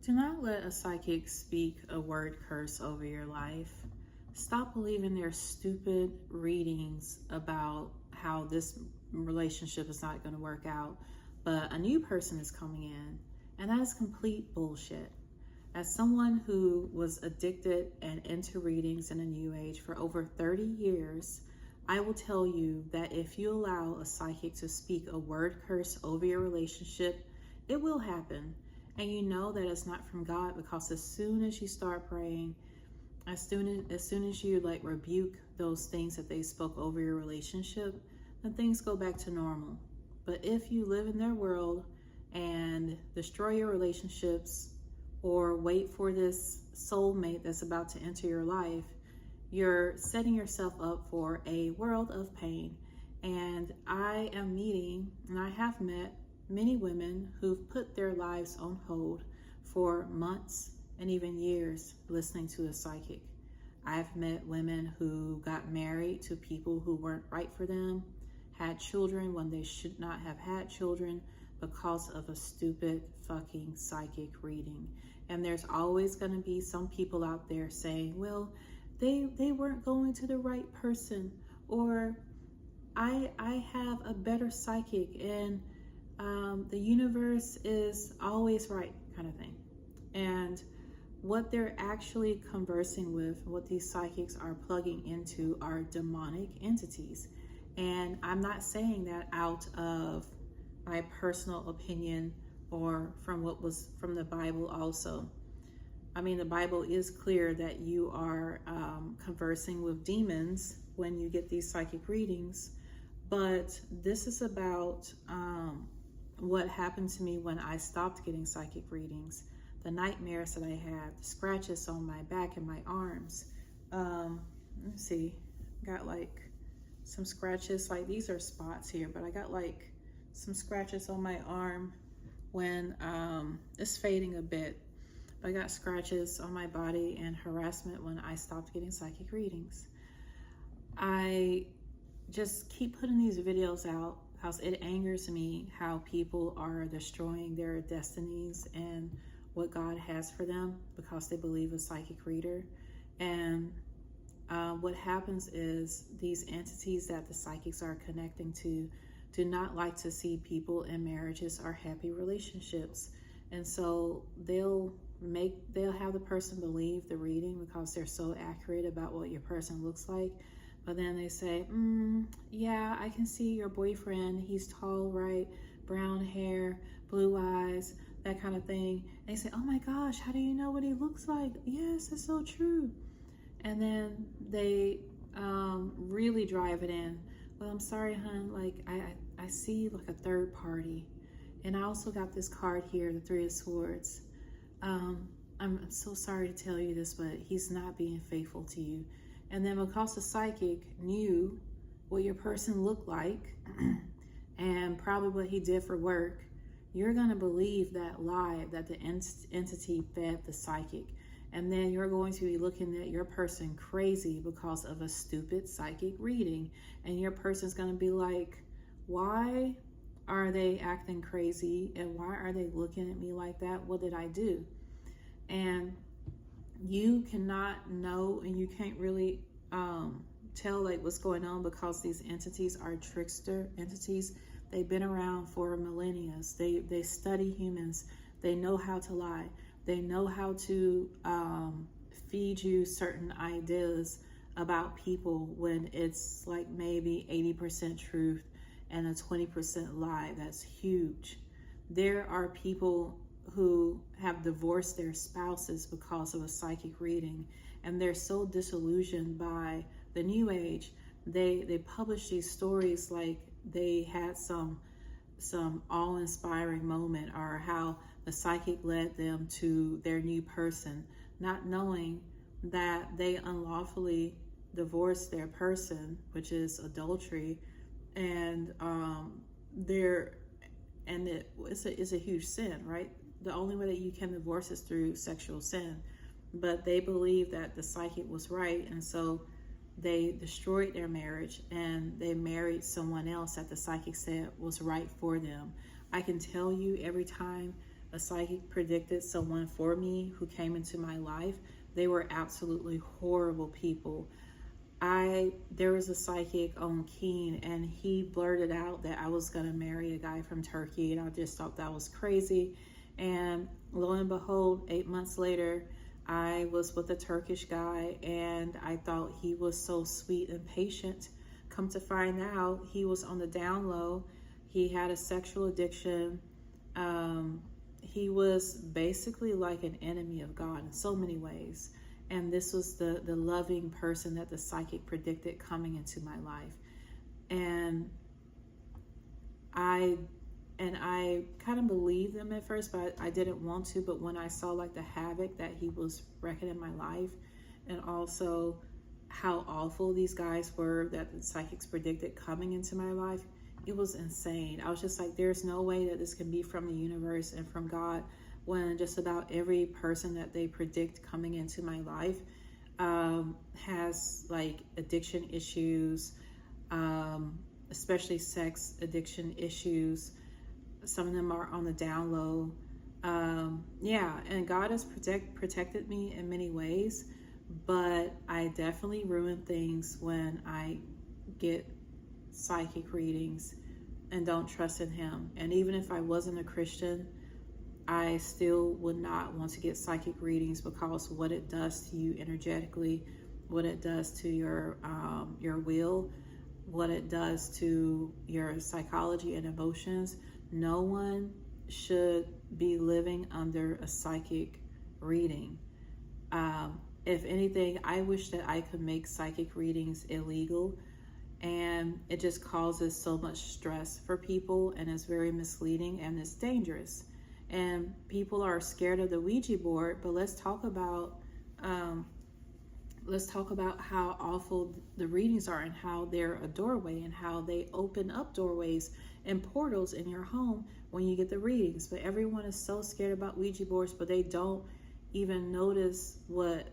Do not let a psychic speak a word curse over your life. Stop believing their stupid readings about how this relationship is not going to work out, but a new person is coming in, and that is complete bullshit. As someone who was addicted and into readings in a new age for over 30 years, I will tell you that if you allow a psychic to speak a word curse over your relationship, it will happen. And you know that it's not from God, because as soon as you start praying, as soon as you rebuke those things that they spoke over your relationship, then things go back to normal. But if you live in their world and destroy your relationships, or wait for this soulmate that's about to enter your life, you're setting yourself up for a world of pain. And I am meeting, and I have met many women who've put their lives on hold for months and even years listening to a psychic. I've met women who got married to people who weren't right for them, had children when they should not have had children because of a stupid fucking psychic reading. And there's always going to be some people out there saying, well, they weren't going to the right person, or I have a better psychic, and the universe is always right, kind of thing. And what they're actually conversing with, what these psychics are plugging into, are demonic entities. And I'm not saying that out of my personal opinion or from what was from the Bible also. I mean, the Bible is clear that you are conversing with demons when you get these psychic readings. But this is about what happened to me when I stopped getting psychic readings, the nightmares that I had, the scratches on my back and my arms. Let's see, got like some scratches, like these are spots here, but I got like some scratches on my arm when it's fading a bit. But I got scratches on my body and harassment when I stopped getting psychic readings. I just keep putting these videos out because it angers me how people are destroying their destinies and what God has for them because they believe a psychic reader. And what happens is these entities that the psychics are connecting to do not like to see people in marriages or happy relationships. And so they'll have the person believe the reading because they're so accurate about what your person looks like. But then they say, yeah, I can see your boyfriend. He's tall, right? Brown hair, blue eyes, that kind of thing. And they say, oh my gosh, how do you know what he looks like? Yes, it's so true. And then they really drive it in. Well, I'm sorry, hon, like I see like a third party. And I also got this card here, the Three of Swords. I'm so sorry to tell you this, but he's not being faithful to you. And then because the psychic knew what your person looked like and probably what he did for work, you're going to believe that lie that the entity fed the psychic. And then you're going to be looking at your person crazy because of a stupid psychic reading. And your person's going to be like, why are they acting crazy? And why are they looking at me like that? What did I do? And you cannot know, and you can't really tell like what's going on because these entities are trickster entities. They've been around for millennia. They study humans. They know how to lie. They know how to feed you certain ideas about people when it's like maybe 80% truth and a 20% lie. That's huge. There are people who have divorced their spouses because of a psychic reading, and they're so disillusioned by the new age. They publish these stories like they had some awe-inspiring moment, or how the psychic led them to their new person, not knowing that they unlawfully divorced their person, which is adultery, and it's a huge sin, right? The only way that you can divorce is through sexual sin. But they believed that the psychic was right, and so they destroyed their marriage and they married someone else that the psychic said was right for them. I can tell you, every time a psychic predicted someone for me who came into my life. They were absolutely horrible people. There was a psychic on Keen, and he blurted out that I was going to marry a guy from Turkey, and I just thought that was crazy. And lo and behold, 8 months later, I was with a Turkish guy, and I thought he was so sweet and patient. Come to find out, he was on the down low. He had a sexual addiction. He was basically like an enemy of God in so many ways. And this was the loving person that the psychic predicted coming into my life. And I kind of believed them at first, but I didn't want to. But when I saw like the havoc that he was wrecking in my life, and also how awful these guys were that the psychics predicted coming into my life, it was insane. I was just like, there's no way that this can be from the universe and from God, when just about every person that they predict coming into my life has like addiction issues, especially sex addiction issues. Some of them are on the down low. And God has protected me in many ways, but I definitely ruin things when I get psychic readings and don't trust in Him. And even if I wasn't a Christian, I still would not want to get psychic readings, because what it does to you energetically, what it does to your will, what it does to your psychology and emotions. No one should be living under a psychic reading. If anything, I wish that I could make psychic readings illegal, and it just causes so much stress for people, and it's very misleading, and it's dangerous. And people are scared of the Ouija board, but let's talk about how awful the readings are, and how they're a doorway, and how they open up doorways and portals in your home when you get the readings. But everyone is so scared about Ouija boards, but they don't even notice what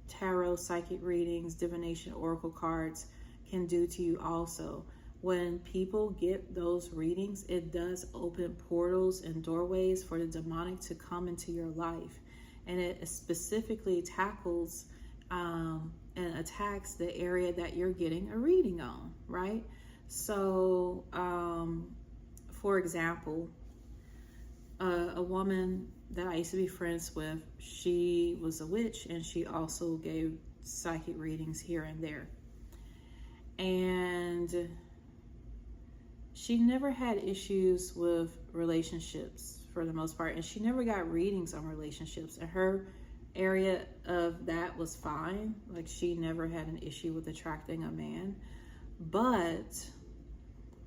tarot, psychic readings, divination, oracle cards can do to you also. When people get those readings, it does open portals and doorways for the demonic to come into your life. And it specifically tackles and attacks the area that you're getting a reading on, right? So, for example, a woman that I used to be friends with, she was a witch, and she also gave psychic readings here and there. And she never had issues with relationships for the most part, and she never got readings on relationships, and her area of that was fine. Like, she never had an issue with attracting a man. But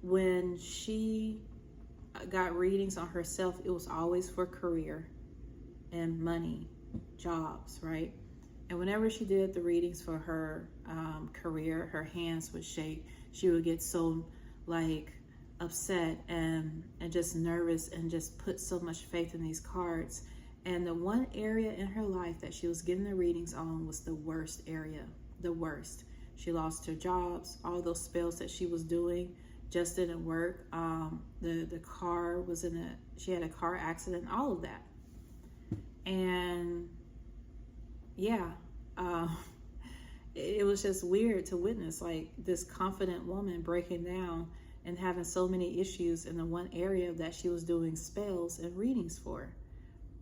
when she got readings on herself, it was always for career and money, jobs, right? And whenever she did the readings for her career, her hands would shake. She would get so like upset and just nervous, and just put so much faith in these cards. And the one area in her life that she was getting the readings on was the worst area, the worst. She lost her jobs. All those spells that she was doing just didn't work. The car was she had a car accident, all of that. And it was just weird to witness, like, this confident woman breaking down and having so many issues in the one area that she was doing spells and readings for.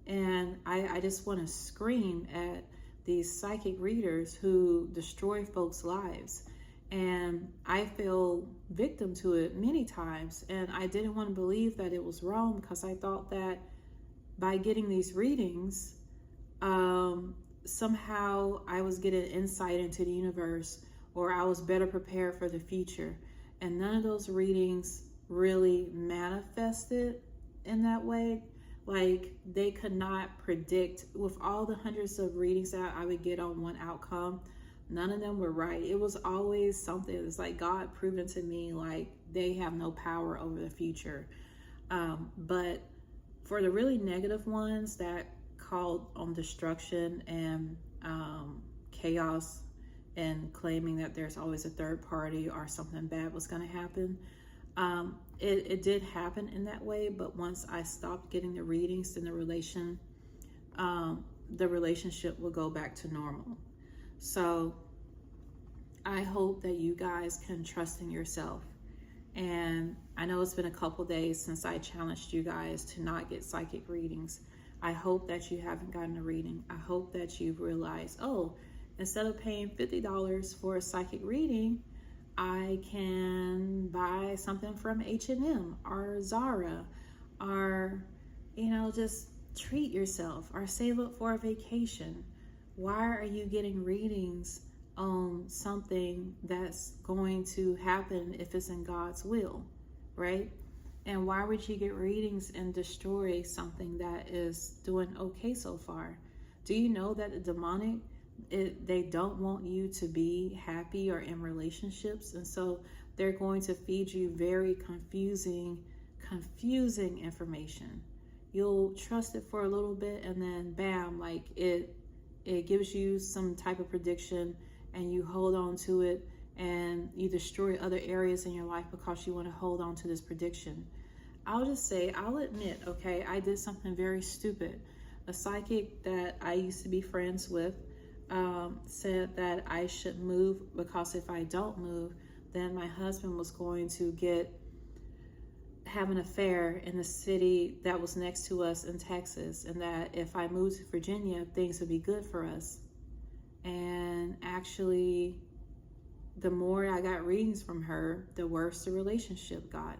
And I just want to scream at these psychic readers who destroy folks' lives. And I fell victim to it many times, and I didn't want to believe that it was wrong, because I thought that by getting these readings, somehow I was getting insight into the universe, or I was better prepared for the future. And none of those readings really manifested in that way. Like, they could not predict, with all the hundreds of readings that I would get on one outcome, none of them were right. It was always something. It's like God proving to me like they have no power over the future. But for the really negative ones that called on destruction and chaos, and claiming that there's always a third party or something bad was going to happen, It did happen in that way, but once I stopped getting the readings, then the relationship will go back to normal. So I hope that you guys can trust in yourself. And I know it's been a couple days since I challenged you guys to not get psychic readings. I hope that you haven't gotten a reading. I hope that you've realized, oh, instead of paying $50 for a psychic reading, I can buy something from H&M or Zara, or, just treat yourself or save up for a vacation. Why are you getting readings on something that's going to happen if it's in God's will, right? And why would you get readings and destroy something that is doing okay so far? Do you know that the demonic, they don't want you to be happy or in relationships, and so they're going to feed you very confusing information. You'll trust it for a little bit, and then bam, like it gives you some type of prediction, and you hold on to it, and you destroy other areas in your life because you want to hold on to this prediction. I'll admit, okay, I did something very stupid. A psychic that I used to be friends with said that I should move, because if I don't move, then my husband was going to have an affair in the city that was next to us in Texas, and that if I moved to Virginia, things would be good for us. And actually, the more I got readings from her, the worse the relationship got.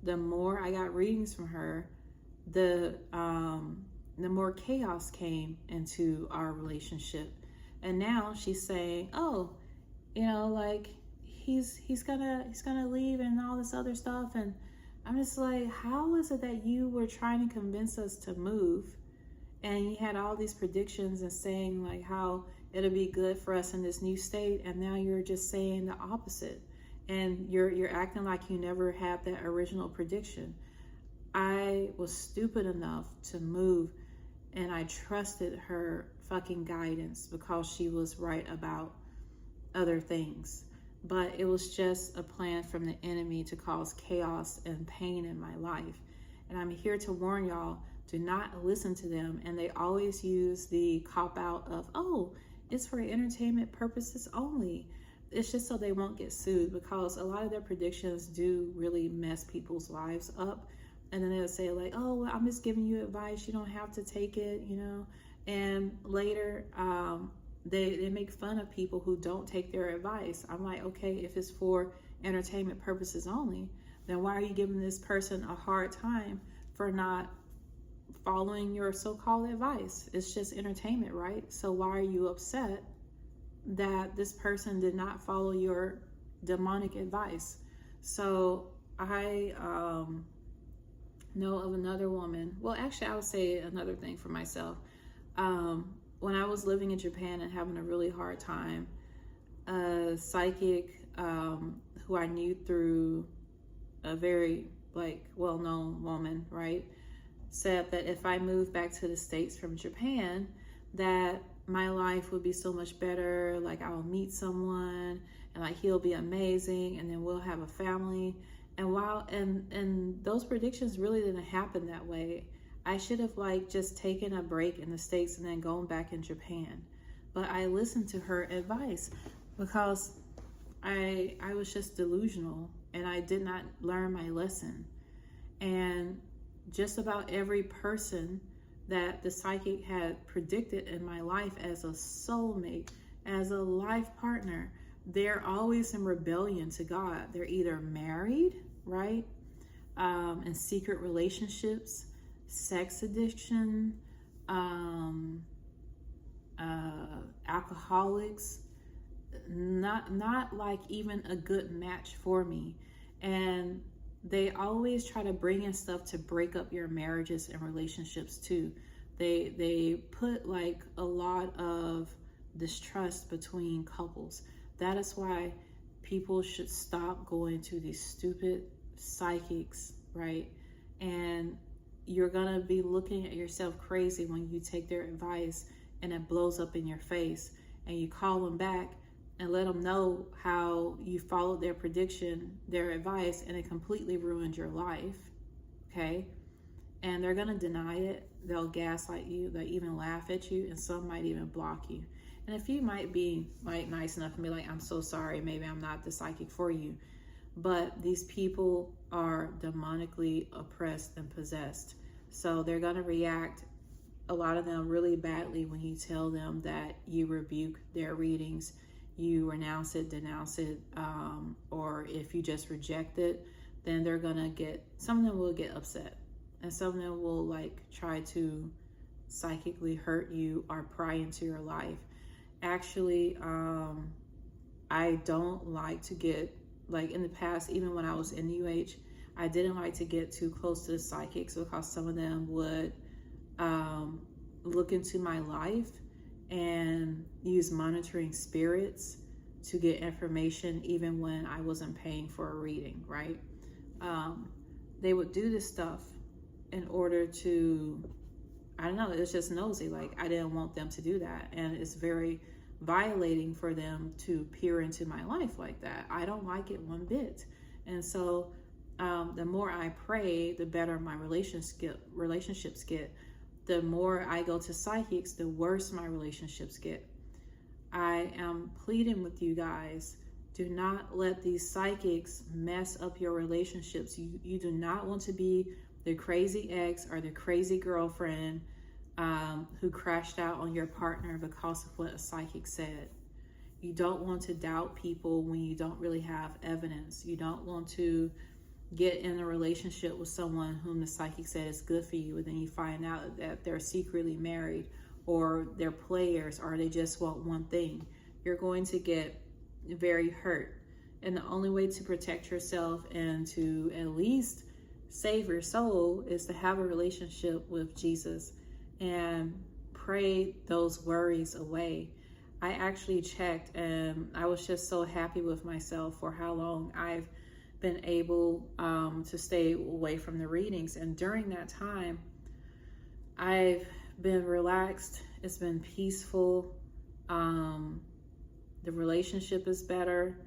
The more I got readings from her, the more chaos came into our relationship. And now she's saying, oh, like he's gonna leave and all this other stuff. And I'm just like, how is it that you were trying to convince us to move, and you had all these predictions and saying like how it'll be good for us in this new state, and now you're just saying the opposite, and you're acting like you never had that original prediction. I was stupid enough to move, and I trusted her fucking guidance because she was right about other things. But it was just a plan from the enemy to cause chaos and pain in my life. And I'm here to warn y'all, do not listen to them. And they always use the cop-out of, oh, it's for entertainment purposes only. It's just so they won't get sued, because a lot of their predictions do really mess people's lives up. And then they'll say like, oh, well, I'm just giving you advice. You don't have to take it, And later, they make fun of people who don't take their advice. I'm like, okay, if it's for entertainment purposes only, then why are you giving this person a hard time for not following your so-called advice? It's just entertainment, right? So why are you upset that this person did not follow your demonic advice? So I know of another woman. Well, actually, I would say another thing for myself. When I was living in Japan and having a really hard time, a psychic who I knew through a very well-known woman, right, said that if I moved back to the States from Japan, that my life would be so much better. Like, I will meet someone, and like he'll be amazing, and then we'll have a family. And those predictions really didn't happen that way. I should have just taken a break in the States and then gone back in Japan. But I listened to her advice because I was just delusional, and I did not learn my lesson. And just about every person that the psychic had predicted in my life as a soulmate, as a life partner, they're always in rebellion to God. They're either married, right, in secret relationships, sex addiction, alcoholics, not like even a good match for me. And they always try to bring in stuff to break up your marriages and relationships too. They put a lot of distrust between couples. That is why people should stop going to these stupid psychics, right? And you're gonna be looking at yourself crazy when you take their advice and it blows up in your face, and you call them back and let them know how you followed their prediction, their advice, and it completely ruined your life. Okay? And they're going to deny it. They'll gaslight you. They'll even laugh at you, and some might even block you. And if you might be like nice enough and be like, I'm so sorry, maybe I'm not the psychic for you. But these people are demonically oppressed and possessed. So they're going to react, a lot of them, really badly when you tell them that you rebuke their readings, you renounce it, denounce it, or if you just reject it, then they're going to get, some of them will get upset. And some of them will like try to psychically hurt you or pry into your life. Actually, I don't like to get, like in the past, even when I was in New Age, I didn't like to get too close to the psychics because some of them would look into my life and use monitoring spirits to get information even when I wasn't paying for a reading, right? They would do this stuff in order to, I don't know, it's just nosy. Like, I didn't want them to do that. And it's very violating for them to peer into my life like that. I don't like it one bit. And so the more I pray, the better my relationships get. The more I go to psychics, the worse my relationships get. I am pleading with you guys, do not let these psychics mess up your relationships. You do not want to be the crazy ex or the crazy girlfriend who crashed out on your partner because of what a psychic said. You don't want to doubt people when you don't really have evidence. You don't want to get in a relationship with someone whom the psychic said is good for you, and then you find out that they're secretly married, or they're players, or they just want one thing. You're going to get very hurt. And the only way to protect yourself and to at least save your soul is to have a relationship with Jesus and pray those worries away. I actually checked, and I was just so happy with myself for how long I've been able to stay away from the readings. And during that time, I've been relaxed. It's been peaceful. The relationship is better,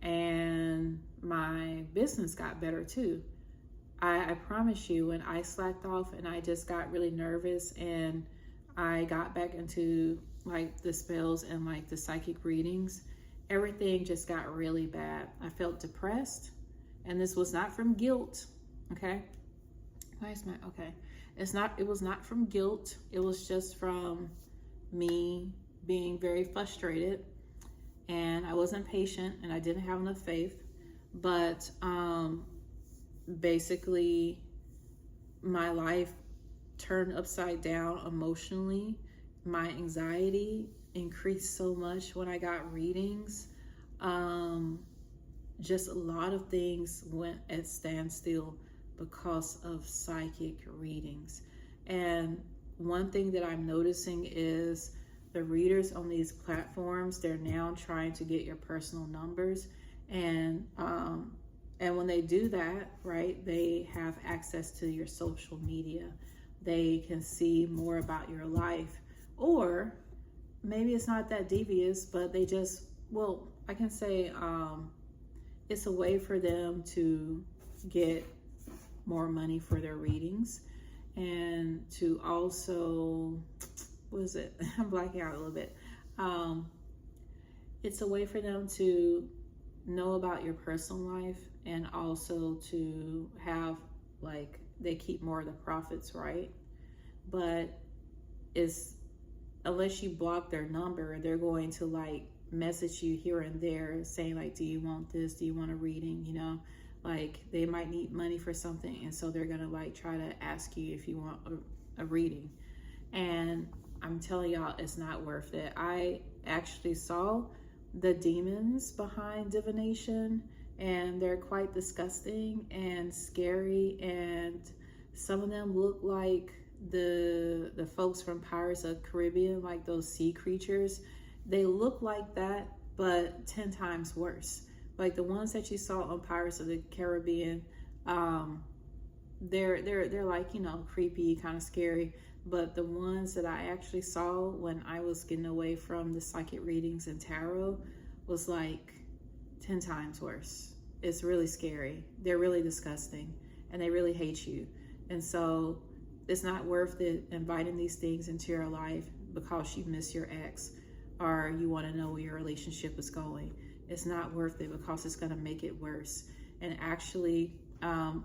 and my business got better too. I promise you, when I slacked off and I just got really nervous and I got back into like the spells and like the psychic readings, everything just got really bad. I felt depressed, and this was not from guilt. Okay. Why is my, okay. It was not from guilt. It was just from me being very frustrated, and I wasn't patient, and I didn't have enough faith. But basically my life turned upside down emotionally. My anxiety increased so much when I got readings. Just a lot of things went at standstill because of psychic readings. And one thing that I'm noticing is the readers on these platforms, they're now trying to get your personal numbers. And when they do that, right, they have access to your social media. They can see more about your life. Or maybe it's not that devious, but they just, well, I can say it's a way for them to get more money for their readings, and to also, what is it? I'm blacking out a little bit. It's a way for them to know about your personal life, and also to have, like, they keep more of the profits, right? But it's, unless you block their number, they're going to like message you here and there saying like, do you want this? Do you want a reading? You know, like they might need money for something, and so they're gonna like try to ask you if you want a reading. And I'm telling y'all, it's not worth it. I actually saw the demons behind divination, and they're quite disgusting and scary, and some of them look like the folks from Pirates of the Caribbean, like those sea creatures. They look like that, but 10 times worse. Like the ones that you saw on Pirates of the Caribbean, they're like, you know, creepy, kind of scary. But the ones that I actually saw when I was getting away from the psychic readings and tarot was like 10 times worse. It's really scary. They're really disgusting and they really hate you. And so it's not worth it inviting these things into your life because you miss your ex or you want to know where your relationship is going. It's not worth it because it's going to make it worse. And actually,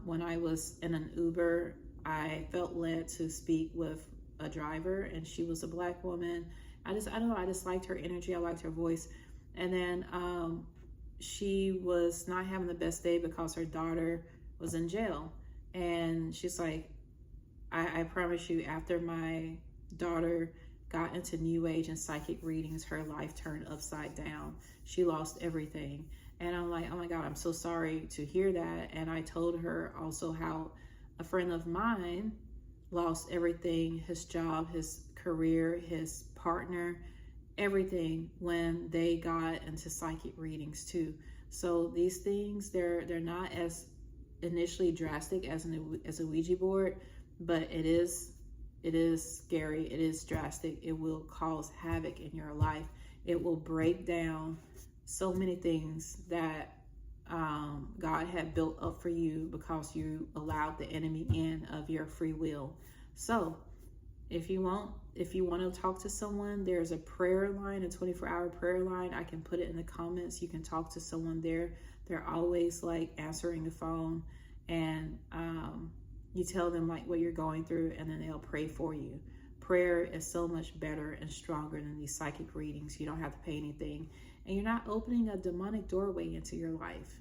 when I was in an Uber, I felt led to speak with a driver, and she was a Black woman. I don't know, I just liked her energy. I liked her voice. And then she was not having the best day because her daughter was in jail. And she's like, I promise you, after my daughter got into New Age and psychic readings, her life turned upside down. She lost everything. And I'm like, oh my God, I'm so sorry to hear that. And I told her also how a friend of mine lost everything, his job, his career, his partner, everything, when they got into psychic readings too. So these things, they're not as initially drastic as a Ouija board, but it is scary. It is drastic. It will cause havoc in your life. It will break down so many things that God had built up for you because you allowed the enemy in of your free will. So if you want to talk to someone, there's a prayer line, a 24-hour prayer line. I can put it in the comments. You can talk to someone there. They're always like answering the phone, and you tell them like what you're going through, and then they'll pray for you. Prayer is so much better and stronger than these psychic readings. You don't have to pay anything, and you're not opening a demonic doorway into your life.